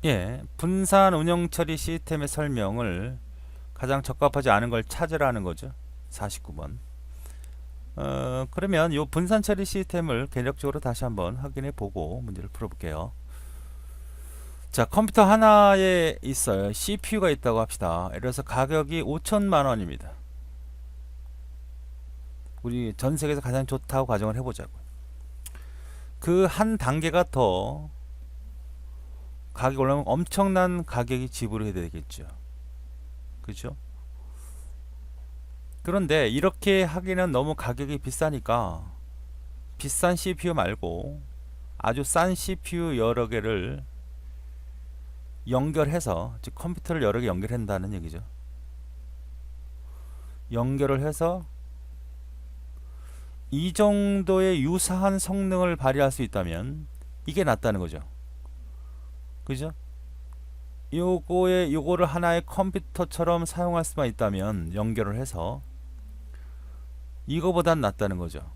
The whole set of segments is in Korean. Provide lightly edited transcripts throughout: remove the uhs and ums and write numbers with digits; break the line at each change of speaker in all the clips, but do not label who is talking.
예, 분산 운영 처리 시스템의 설명을 가장 적합하지 않은 걸 찾으라는 거죠. 49번. 그러면 이 분산 처리 시스템을 개략적으로 다시 한번 확인해 보고 문제를 풀어볼게요. 자, 컴퓨터 하나에 있어요. CPU가 있다고 합시다. 예를 들어서 가격이 5천만 원입니다. 우리 전 세계에서 가장 좋다고 가정을 해보자고요. 그 한 단계가 더 가격이 올라가면 엄청난 가격이 지불해야 되겠죠. 그죠? 그런데 이렇게 하기는 너무 가격이 비싸니까 비싼 CPU 말고 아주 싼 CPU 여러 개를 연결해서, 즉 컴퓨터를 여러 개 연결한다는 얘기죠. 연결을 해서 이 정도의 유사한 성능을 발휘할 수 있다면 이게 낫다는 거죠. 그죠? 요거를 하나의 컴퓨터처럼 사용할 수만 있다면 연결을 해서 이거보단 낫다는 거죠.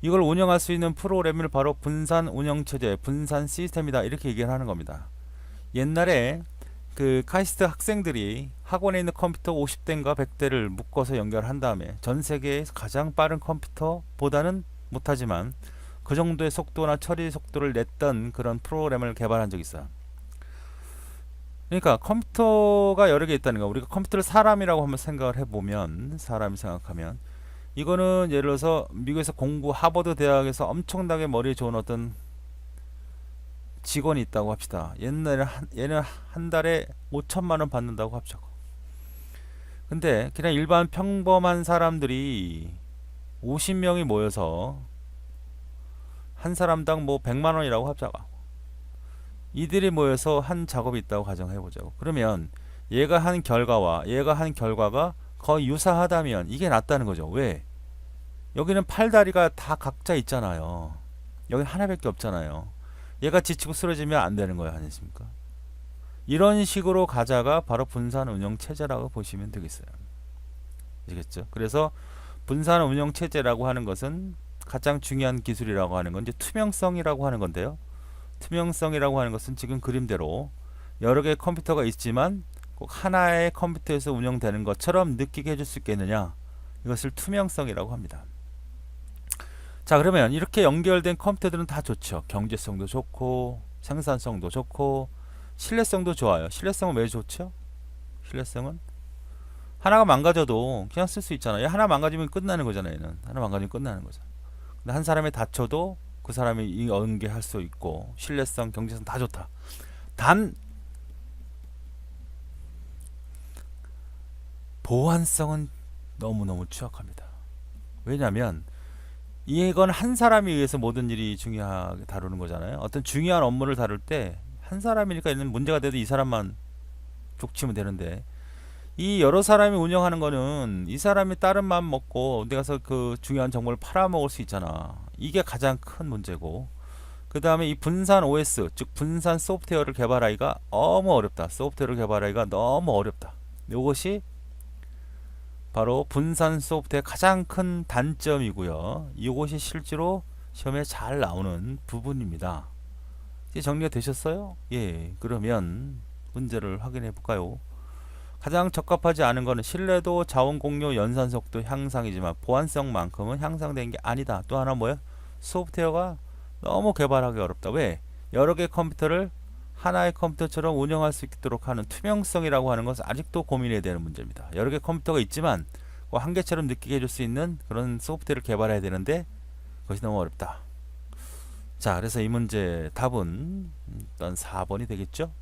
이걸 운영할 수 있는 프로그램을 바로 분산 운영체제, 분산 시스템이다, 이렇게 얘기를 하는 겁니다. 옛날에 그 카이스트 학생들이 학원에 있는 컴퓨터 50대인가 100대를 묶어서 연결한 다음에 전 세계에서 가장 빠른 컴퓨터보다는 못하지만 그 정도의 속도나 처리 속도를 냈던 그런 프로그램을 개발한 적이 있어요. 그러니까 컴퓨터가 여러 개 있다는 거, 우리가 컴퓨터를 사람이라고 한번 생각을 해보면, 사람이 생각하면 이거는 예를 들어서 미국에서 하버드 대학에서 엄청나게 머리 좋은 어떤 직원이 있다고 합시다. 얘는 한 달에 5천만 원 받는다고 합시다. 근데 그냥 일반 평범한 사람들이 50명이 모여서 한 사람당 뭐 100만 원이라고 합시다. 이들이 모여서 한 작업이 있다고 가정해 보자고. 그러면 얘가 한 결과가 거의 유사하다면 이게 낫다는 거죠. 왜? 여기는 팔다리가 다 각자 있잖아요. 여기 하나밖에 없잖아요. 얘가 지치고 쓰러지면 안 되는 거예요, 아니십니까? 이런 식으로 가자가 바로 분산 운영 체제라고 보시면 되겠어요. 아시겠죠? 그래서 분산 운영 체제라고 하는 것은 가장 중요한 기술이라고 하는 건 이제 투명성이라고 하는 건데요. 투명성이라고 하는 것은 지금 그림대로 여러 개의 컴퓨터가 있지만 꼭 하나의 컴퓨터에서 운영되는 것처럼 느끼게 해줄 수 있겠느냐, 이것을 투명성이라고 합니다. 자, 그러면 이렇게 연결된 컴퓨터들은 다 좋죠. 경제성도 좋고 생산성도 좋고 신뢰성도 좋아요. 신뢰성은 왜 좋죠? 신뢰성은 하나가 망가져도 그냥 쓸 수 있잖아요. 하나 망가지면 끝나는 거잖아요. 얘는 하나 망가지면 끝나는 거죠. 근데 한 사람이 다쳐도 그 사람이 연계할 수 있고 신뢰성, 경제성 다 좋다. 단 보안성은 너무너무 취약합니다. 왜냐하면 이건 한 사람에 의해서 모든 일이 중요하게 다루는 거잖아요. 어떤 중요한 업무를 다룰 때 한 사람이니까 있는 문제가 돼도 이 사람만 족치면 되는데, 이 여러 사람이 운영하는 거는 이 사람이 다른 마음 먹고 어디 가서 그 중요한 정보를 팔아먹을 수 있잖아. 이게 가장 큰 문제고, 그 다음에 이 분산 OS, 즉 분산 소프트웨어를 개발하기가 너무 어렵다. 소프트웨어를 개발하기가 너무 어렵다. 이것이 바로 분산 소프트의 가장 큰 단점이고요. 이것이 실제로 시험에 잘 나오는 부분입니다. 이제 정리가 되셨어요? 예, 그러면 문제를 확인해 볼까요? 가장 적합하지 않은 것은 신뢰도, 자원 공유, 연산 속도 향상이지만 보안성만큼은 향상된 게 아니다. 또 하나 뭐야? 소프트웨어가 너무 개발하기 어렵다. 왜? 여러 개의 컴퓨터를 하나의 컴퓨터처럼 운영할 수 있도록 하는 투명성이라고 하는 것은 아직도 고민해야 되는 문제입니다. 여러 개의 컴퓨터가 있지만 한 개처럼 느끼게 해줄 수 있는 그런 소프트웨어를 개발해야 되는데 그것이 너무 어렵다. 자, 그래서 이 문제 답은 일단 4번이 되겠죠?